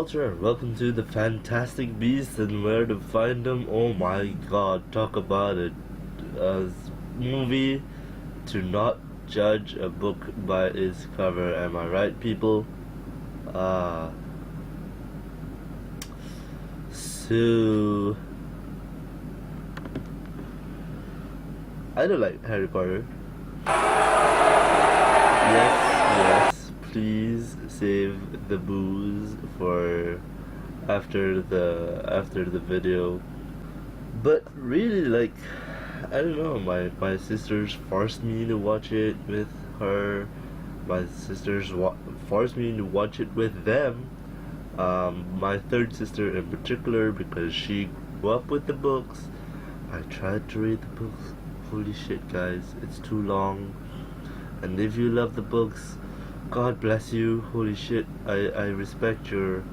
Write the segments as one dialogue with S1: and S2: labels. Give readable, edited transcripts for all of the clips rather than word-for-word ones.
S1: WALTR, and welcome to the Fantastic Beasts and Where to Find Them. Oh my god, talk about it. A movie to not judge a book by its cover, am I right, people? So I don't like Harry Potter. Yes, please save the booze for after the video. But really, like, I don't know, my sisters forced me to watch it with her. My sisters forced me to watch it with them. My third sister in particular, because she grew up with the books. I tried to read the books. Holy shit, guys, it's too long. And if you love the books, God bless you. Holy shit, I respect your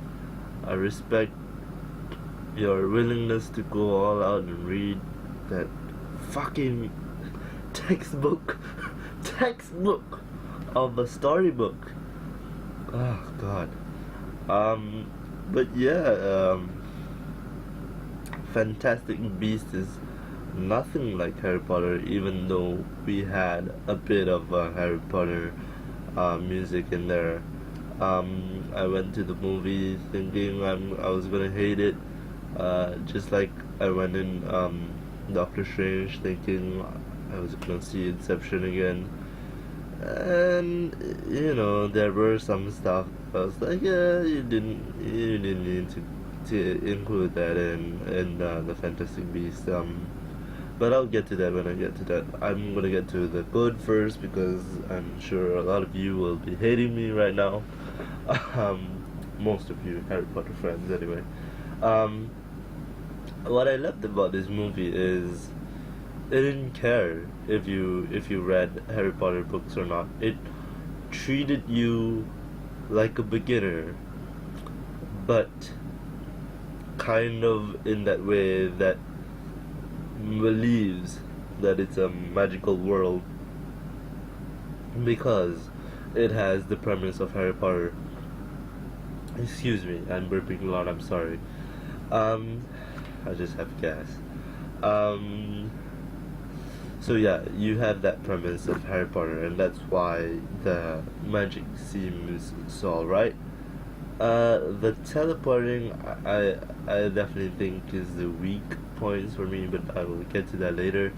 S1: willingness to go all out and read that fucking textbook of a storybook. Oh god. But yeah, Fantastic Beasts is nothing like Harry Potter, even though we had a bit of Harry Potter music in there. I went to the movie thinking I was gonna hate it, just like I went in Doctor Strange thinking I was gonna see Inception again. And you know, there were some stuff I was like, yeah, you didn't need to include that in the Fantastic Beasts. But I'll get to that when I get to that. I'm gonna get to the good first, because I'm sure a lot of you will be hating me right now. Most of you Harry Potter fans, anyway. What I loved about this movie is it didn't care if you read Harry Potter books or not. It treated you like a beginner, but kind of in that way that believes that it's a magical world, because it has the premise of Harry Potter. Excuse me, I'm burping a lot, I'm sorry. I just have gas. So yeah, you have that premise of Harry Potter, and that's why the magic seems so alright. The teleporting, I definitely think is the weak points for me, but I will get to that later.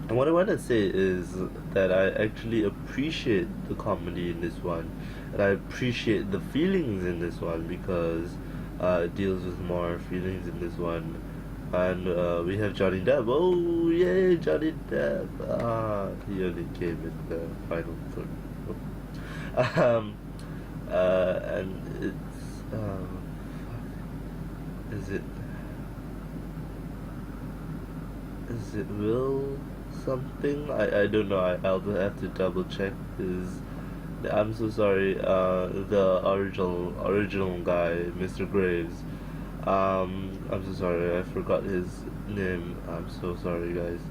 S1: What I want to say is that I actually appreciate the comedy in this one, and I appreciate the feelings in this one, because it deals with more feelings in this one. And we have Johnny Depp. Oh yay, Johnny Depp! He only came in the final third. And it's is it Will something? I don't know. I'll have to double check. I'm so sorry. The original guy, Mr. Graves. I'm so sorry. I forgot his name. I'm so sorry, guys.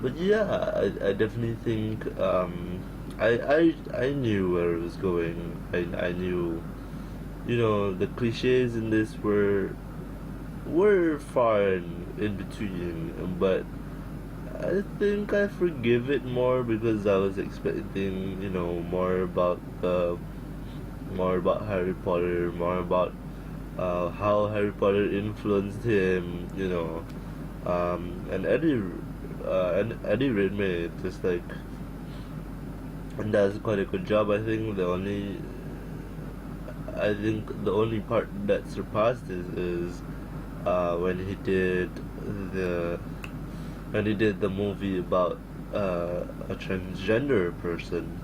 S1: But yeah, I definitely think I knew where it was going. I knew, you know, the cliches in this were far in between, but I think I forgive it more, because I was expecting, you know, more about Harry Potter, more about how Harry Potter influenced him, you know, and Eddie Redmayne just like, and does quite a good job. I think the only part that surpassed is when he did the movie about a transgender person.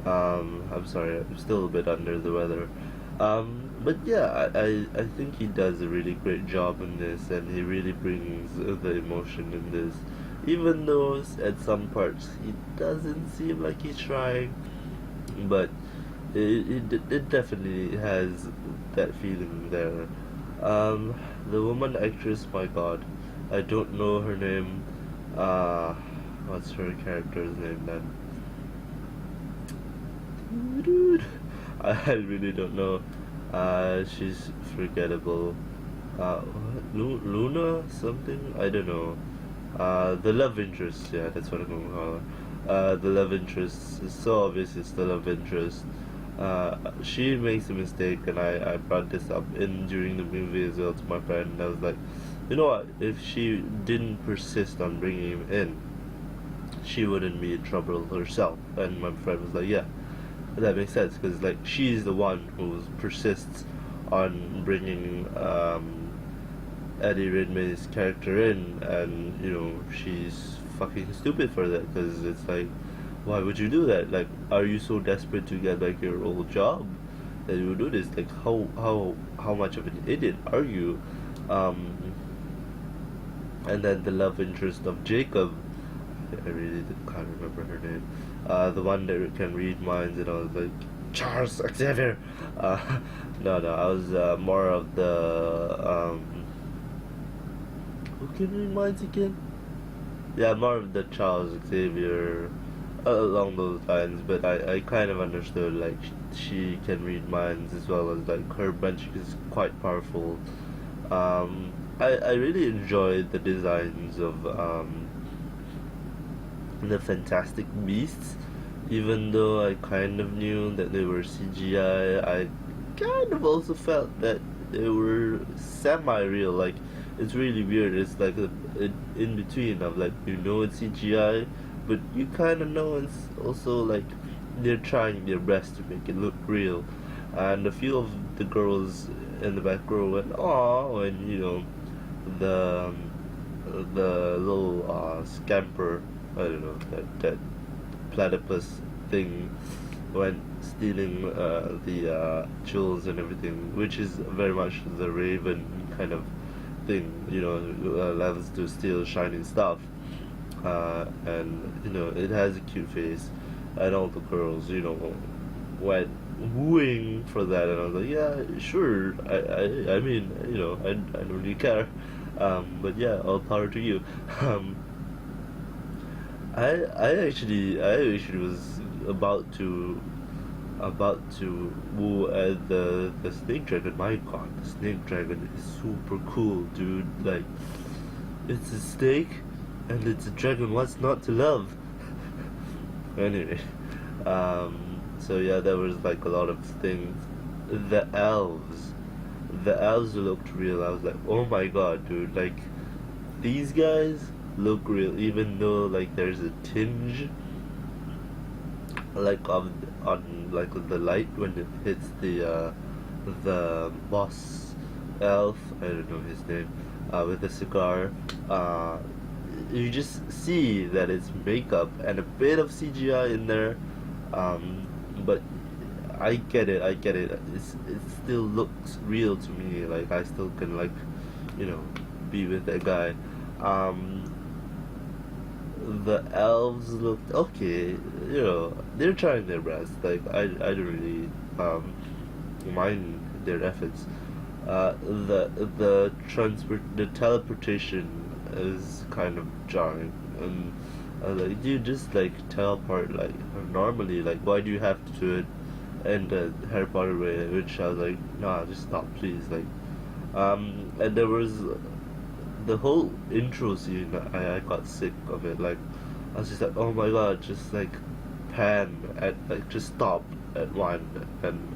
S1: I'm sorry, I'm still a bit under the weather. But yeah, I think he does a really great job in this, and he really brings the emotion in this. Even though at some parts he doesn't seem like he's trying, but it definitely has that feeling there. The woman actress, my god, I don't know her name. What's her character's name then? I really don't know. She's forgettable. Luna something? I don't know. The love interest, yeah, that's what I'm gonna call her. The love interest is so obvious it's the love interest. She makes a mistake, and I brought this up in during the movie as well to my friend. And I was like, you know what? If she didn't persist on bringing him in, she wouldn't be in trouble herself. And my friend was like, yeah, that makes sense because like she's the one who persists on bringing Eddie Redmayne's character in, and she's fucking stupid for that because it's like, why would you do that? Like, are you so desperate to get back your old job that you would do this? Like, how much of an idiot are you? Um, and then the love interest of Jacob, I really can't remember her name. The one that can read minds, and I was like, Charles Xavier. No, I was more of the who can read minds again? Yeah, more of the Charles Xavier along those lines. But I kind of understood like she can read minds as well as like her magic is quite powerful. I really enjoyed the designs of the Fantastic Beasts, even though I kind of knew that they were CGI. I kind of also felt that they were semi-real. Like, it's really weird. It's like in between of like it's CGI, but you kind of know it's also like they're trying their best to make it look real. And a few of the girls in the back row went "Aw," when the the little scamper, I don't know, that platypus thing went stealing the jewels and everything, which is very much the Raven kind of thing, loves to steal shiny stuff, and it has a cute face, and all the girls, went wooing for that, and I was like, yeah, sure, I mean, I don't really care, but yeah, all power to you. I actually was about to woo at the snake dragon. My god, the snake dragon is super cool, dude. Like, it's a snake and it's a dragon. What's not to love? Anyway, so yeah, there was like a lot of things. The elves looked real. I was like, oh my god, dude. Like, these guys look real, even though like there's a tinge like on like the light when it hits the boss elf. I don't know his name. With the cigar. You just see that it's makeup and a bit of CGI in there. But I get it. It still looks real to me. Like, I still can like be with that guy. The elves looked okay. They're trying their best. Like, I don't really mind their efforts. The teleportation is kind of jarring, and like, do you just like teleport like normally? Like, why do you have to do it in the Harry Potter way? Which I was like, nah, just stop, please. Like, and there was the whole intro scene. I got sick of it. Like, I was just like, oh my god, just like pan at like just stop at one, and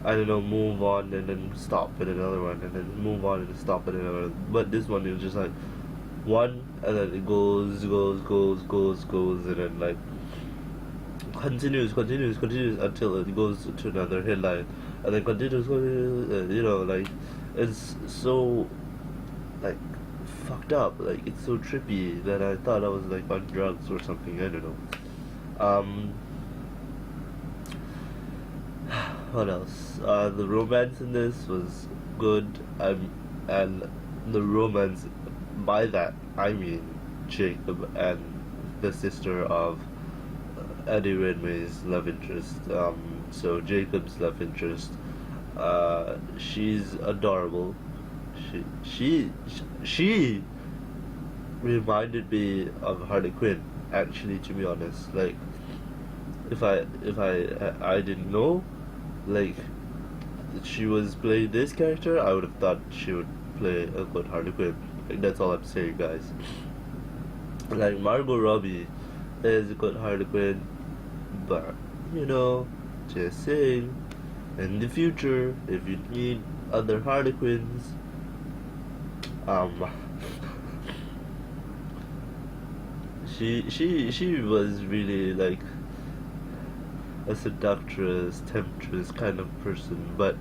S1: I don't know, move on and then stop at another one, and then move on and stop at another one. But this one, it was just like one, and then it goes, and then like continues until it goes to another headline, and then continues, like, it's so like fucked up. Like, it's so trippy that I thought I was like on drugs or something. I don't know. What else? The romance in this was good, and the romance, by that I mean Jacob and the sister of Eddie Redmayne's love interest. So Jacob's love interest. She's adorable. She reminded me of Harlequin, actually, to be honest. Like, if I didn't know, like, she was playing this character, I would have thought she would play a good Harlequin. Like, that's all I'm saying, guys. Like, Margot Robbie is a good Harlequin, but just saying. In the future, if you need other Harlequins, um, she was really like a seductress, temptress kind of person, but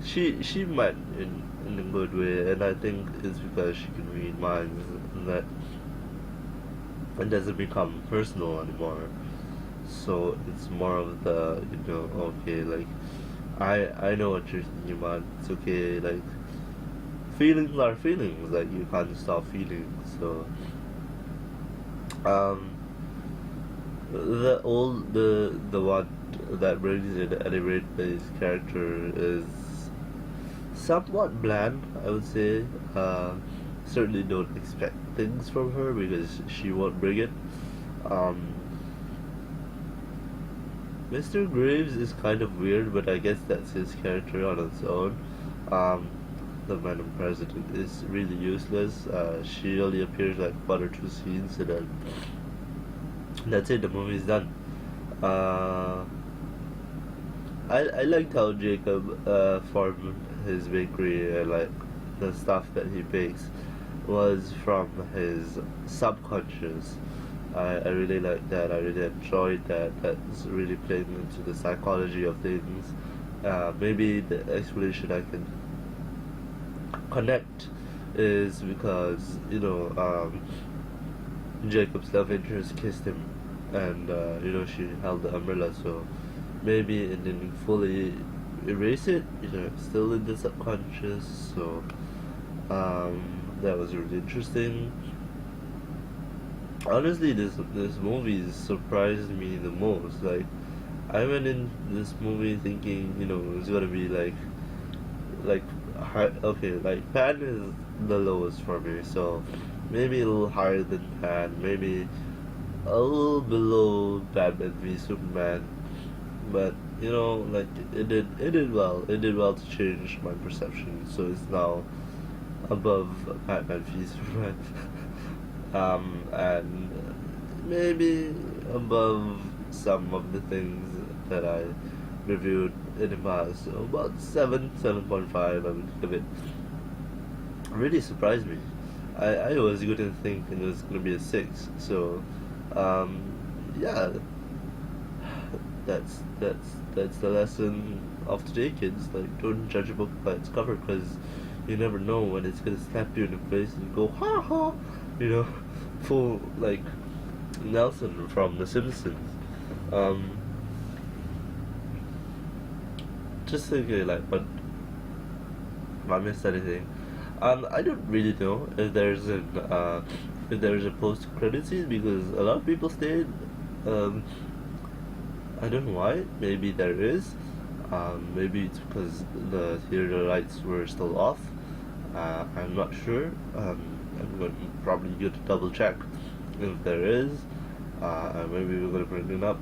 S1: she meant in a good way, and I think it's because she can read minds and that it doesn't become personal anymore. So it's more of the okay, like I know what you're thinking about. It's okay, like feelings are feelings, like you can't stop feeling. So um the one that brings in elevate his character is somewhat bland, I would say. Certainly don't expect things from her because she won't bring it. Um, Mr. Graves is kind of weird, but I guess that's his character on its own. Um, the Madam President is really useless. She only appears like one or two scenes, and then that's it. The movie's done. Uh, I liked how Jacob formed his bakery, and like the stuff that he bakes was from his subconscious. I really like that. I really enjoyed that. That's really playing into the psychology of things. Maybe the explanation I can connect is because Jacob's love interest kissed him, and she held the umbrella. So maybe it didn't fully erase it. It's still in the subconscious. So that was really interesting. Honestly, this movie surprised me the most. Like, I went in this movie thinking, it's gonna be like high, okay, like Pan is the lowest for me, so maybe a little higher than Pan, maybe a little below Batman v Superman, but like it did well. It did well to change my perception, so it's now above Batman v Superman. And maybe above some of the things that I reviewed in the past. So about 7.5 I would give it. Really surprised me. I was going to think it was going to be a 6. So, um, yeah, that's the lesson of today, kids. Like, don't judge a book by its cover, because you never know when it's gonna slap you in the face and go ha ha, full like Nelson from The Simpsons. Um, just thinking like, but if I missed anything. I don't really know if there's a post credit scene because a lot of people stayed. Um, I don't know why. Maybe there is. Maybe it's because the theater lights were still off. I'm not sure. I'm going to probably get to double check if there is. Maybe we're going to bring it up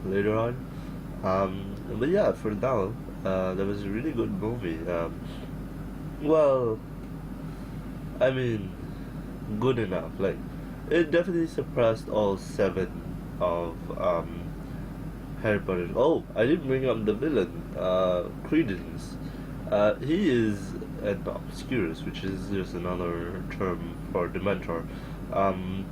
S1: later on. But yeah, for now, that was a really good movie. Well, I mean, good enough. Like, it definitely surpassed all 7 of Harry Potter. Oh, I didn't bring up the villain, Credence. He is an obscurus, which is just another term for Dementor. Um,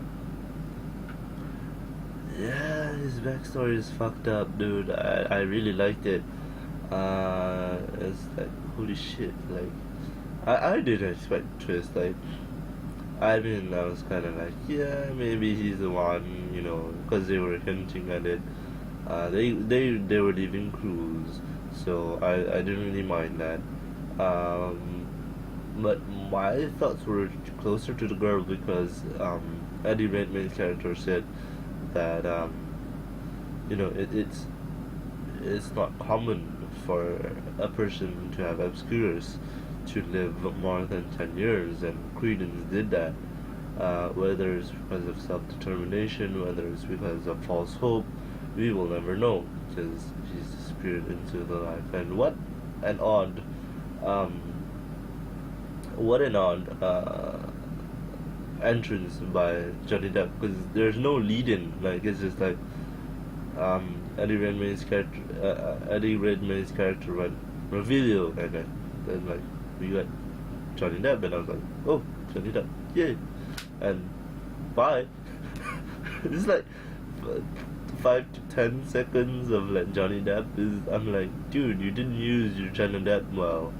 S1: yeah, his backstory is fucked up, dude. I really liked it. It's like, holy shit, like, I didn't expect a twist, like, I mean, I was kind of like, yeah, maybe he's the one, because they were hinting at it. They were leaving clues, so I didn't really mind that. But my thoughts were closer to the girl because Eddie Redmayne's character said that it's not common for a person to have obscurus to live more than 10 years, and Credence did that. Whether it's because of self-determination, whether it's because of false hope, we will never know because he's disappeared into the life. And an odd, um, what an odd entrance by Johnny Depp, because there's no lead-in. Like it's just like Eddie Redmayne's character went reveal, and then like we got Johnny Depp, and I was like, oh, Johnny Depp, yay, and bye. It's like 5 to 10 seconds of like Johnny Depp I'm like, dude, you didn't use your Johnny Depp well.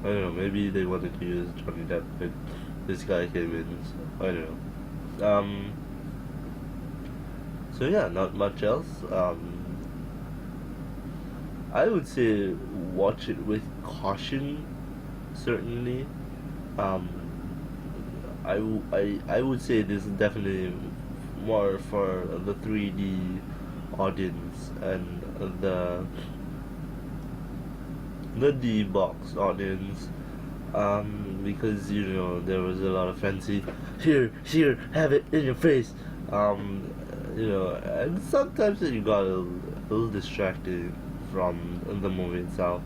S1: I don't know, maybe they wanted to use Johnny Depp, but this guy came in, so I don't know. So yeah, not much else. I would say watch it with caution, certainly. I would say this is definitely more for the 3D audience and the D-box audience, because there was a lot of fancy here, have it in your face, and sometimes you got a little distracted from the movie itself.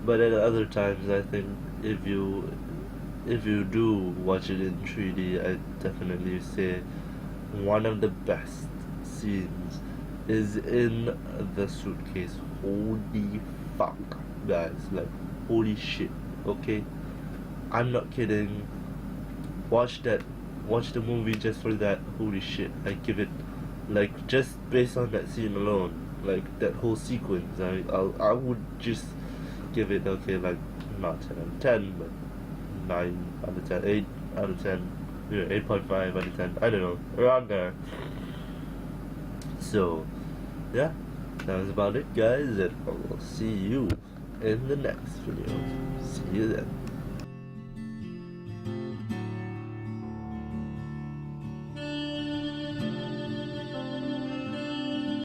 S1: But at other times, I think if you do watch it in 3D, I definitely say one of the best scenes is in the suitcase. Holy fuck, guys! Like, holy shit. Okay, I'm not kidding. Watch the movie just for that. Holy shit! I give it, like, just based on that scene alone, like that whole sequence. I would just give it, okay, like not 10 out of 10, but 9 out of 10, 8 out of 10, 8.5 out of 10. I don't know, around there. So, yeah, that was about it, guys, and I will see you in the next video. See you then.